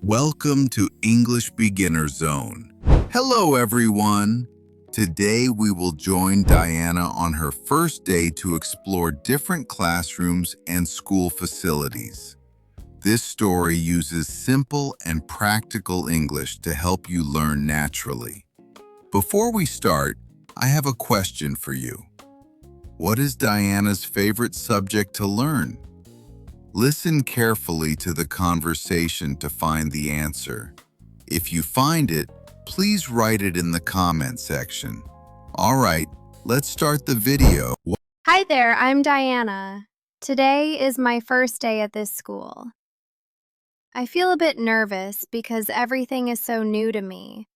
Welcome to English Beginner Zone. Hello, everyone. Today we will join Diana on her first day to explore different classrooms and school facilities. This story uses simple and practical English to help you learn naturally. Before we start, I have a question for you. What is Diana's favorite subject to learn? Listen carefully to the conversation to find the answer. If you find it, please write it in the comment section. All right, let's start the video. Hi there, I'm Diana. Today is my first day at this school. I feel a bit nervous because everything is so new to me.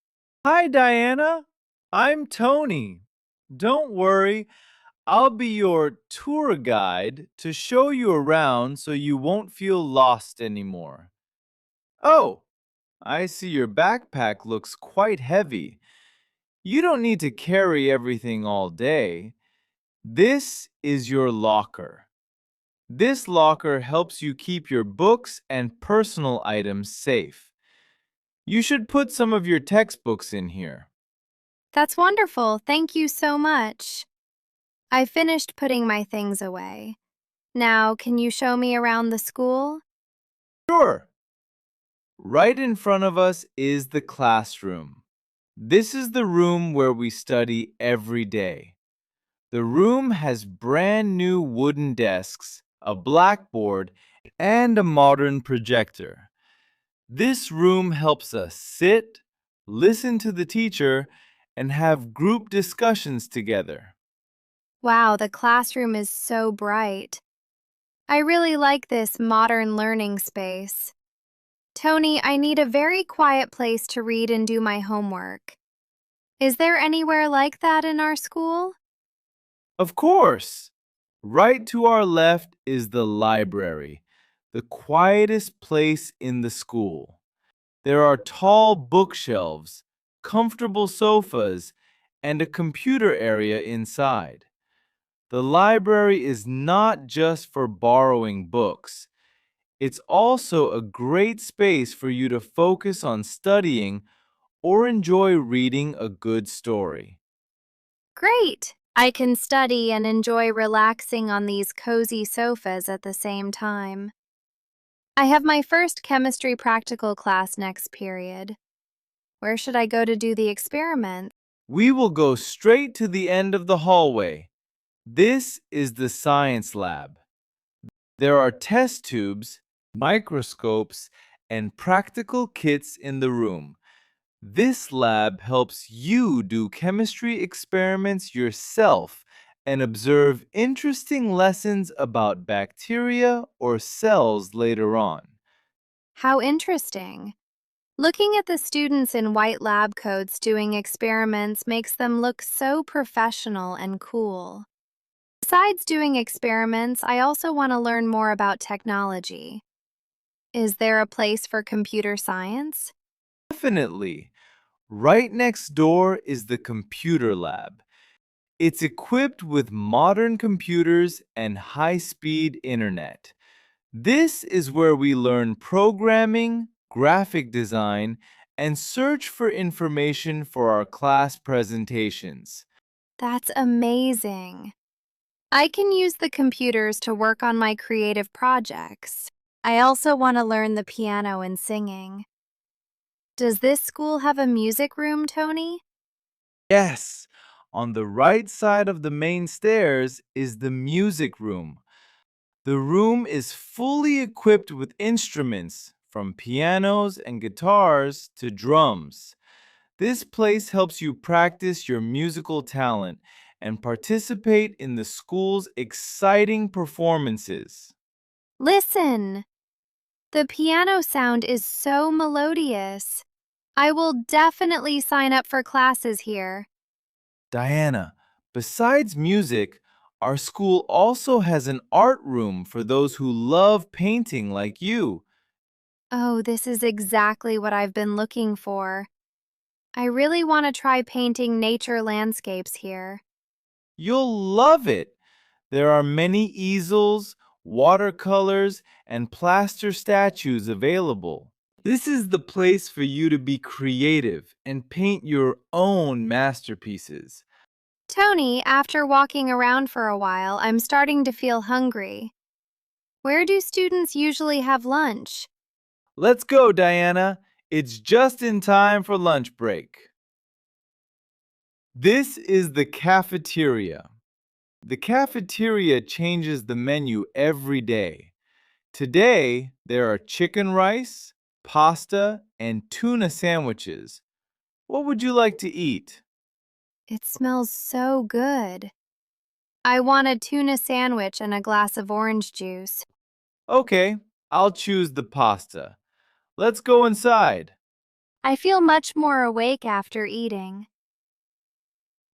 Hi, Diana. I'm Tony. Don't worry, I'll be your tour guide to show you around so you won't feel lost anymore. Oh, I see your backpack looks quite heavy. You don't need to carry everything all day. This is your locker. This locker helps you keep your books and personal items safe. You should put some of your textbooks in here. That's wonderful, thank you so much. I finished putting my things away. Now, can you show me around the school? Sure. Right in front of us is the classroom. This is the room where we study every day. The room has brand new wooden desks, a blackboard, and a modern projector. This room helps us sit, listen to the teacher, and have group discussions together. Wow, the classroom is so bright. I really like this modern learning space. Tony, I need a very quiet place to read and do my homework. Is there anywhere like that in our school? Of course! Right to our left is the library, the quietest place in the school. There are tall bookshelves, comfortable sofas, and a computer area inside. The library is not just for borrowing books. It's also a great space for you to focus on studying or enjoy reading a good story. Great! I can study and enjoy relaxing on these cozy sofas at the same time. I have my first chemistry practical class next period. Where should I go to do the experiment? We will go straight to the end of the hallway. This is the science lab. There are test tubes, microscopes, and practical kits in the room. This lab helps you do chemistry experiments yourself and observe interesting lessons about bacteria or cells later on. How interesting. Looking at the students in white lab coats doing experiments makes them look so professional and cool. Besides doing experiments, I also want to learn more about technology. Is there a place for computer science? Definitely. Right next door is the computer lab. It's equipped with modern computers and high-speed internet. This is where we learn programming, graphic design, and search for information for our class presentations. That's amazing. I can use the computers to work on my creative projects. I also want to learn the piano and singing. Does this school have a music room, Tony? Yes, on the right side of the main stairs is the music room. The room is fully equipped with instruments, from pianos and guitars to drums. This place helps you practice your musical talent and participate in the school's exciting performances. Listen! The piano sound is so melodious. I will definitely sign up for classes here. Diana, besides music, our school also has an art room for those who love painting like you. Oh, this is exactly what I've been looking for. I really want to try painting nature landscapes here. You'll love it. There are many easels, watercolors, and plaster statues available. This is the place for you to be creative and paint your own masterpieces. Tony, after walking around for a while, I'm starting to feel hungry. Where do students usually have lunch? Let's go, Diana. It's just in time for lunch break. This is the cafeteria. The cafeteria changes the menu every day. Today, there are chicken rice, pasta, and tuna sandwiches. What would you like to eat? It smells so good. I want a tuna sandwich and a glass of orange juice. Okay, I'll choose the pasta. Let's go inside. I feel much more awake after eating.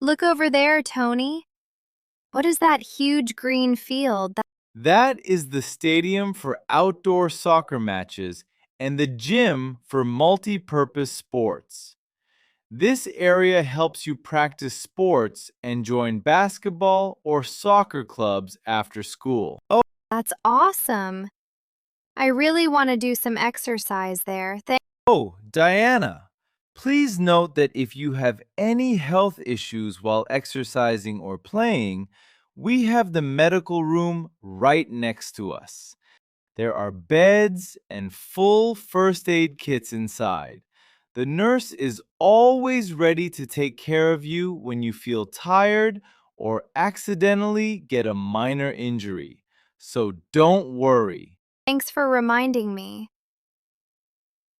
Look over there, Tony. What is that huge green field? That is the stadium for outdoor soccer matches and the gym for multi-purpose sports. This area helps you practice sports and join basketball or soccer clubs after school. That's awesome. I really want to do some exercise there. Oh, Diana, please note that if you have any health issues while exercising or playing, we have the medical room right next to us. There are beds and full first aid kits inside. The nurse is always ready to take care of you when you feel tired or accidentally get a minor injury. So don't worry. Thanks for reminding me.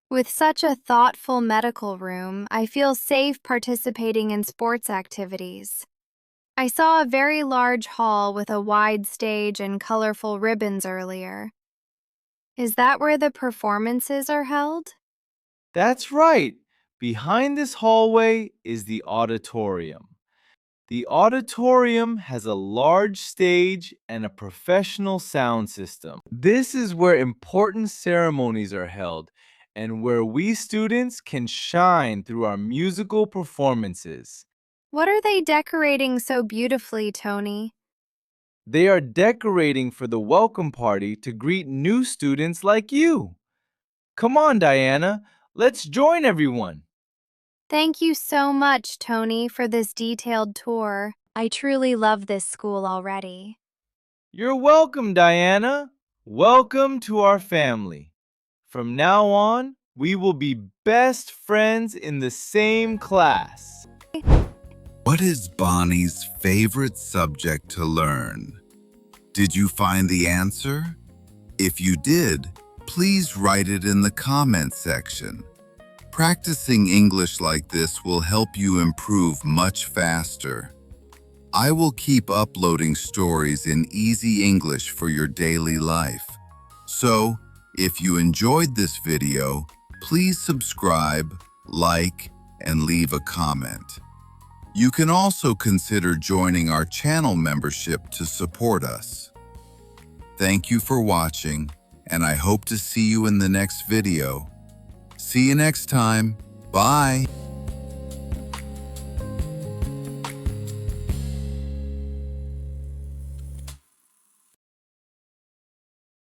With such a thoughtful medical room, I feel safe participating in sports activities. I saw a very large hall with a wide stage and colorful ribbons earlier. Is that where the performances are held? That's right. Behind this hallway is the auditorium. The auditorium has a large stage and a professional sound system. This is where important ceremonies are held and where we students can shine through our musical performances. What are they decorating so beautifully, Tony? They are decorating for the welcome party to greet new students like you. Come on, Diana, let's join everyone. Thank you so much, Tony, for this detailed tour. I truly love this school already. You're welcome, Diana. Welcome to our family. From now on, we will be best friends in the same class. What is Bonnie's favorite subject to learn? Did you find the answer? If you did, please write it in the comment section. Practicing English like this will help you improve much faster. I will keep uploading stories in easy English for your daily life. So, if you enjoyed this video, please subscribe, like, and leave a comment. You can also consider joining our channel membership to support us. Thank you for watching, and I hope to see you in the next video. See you next time. Bye.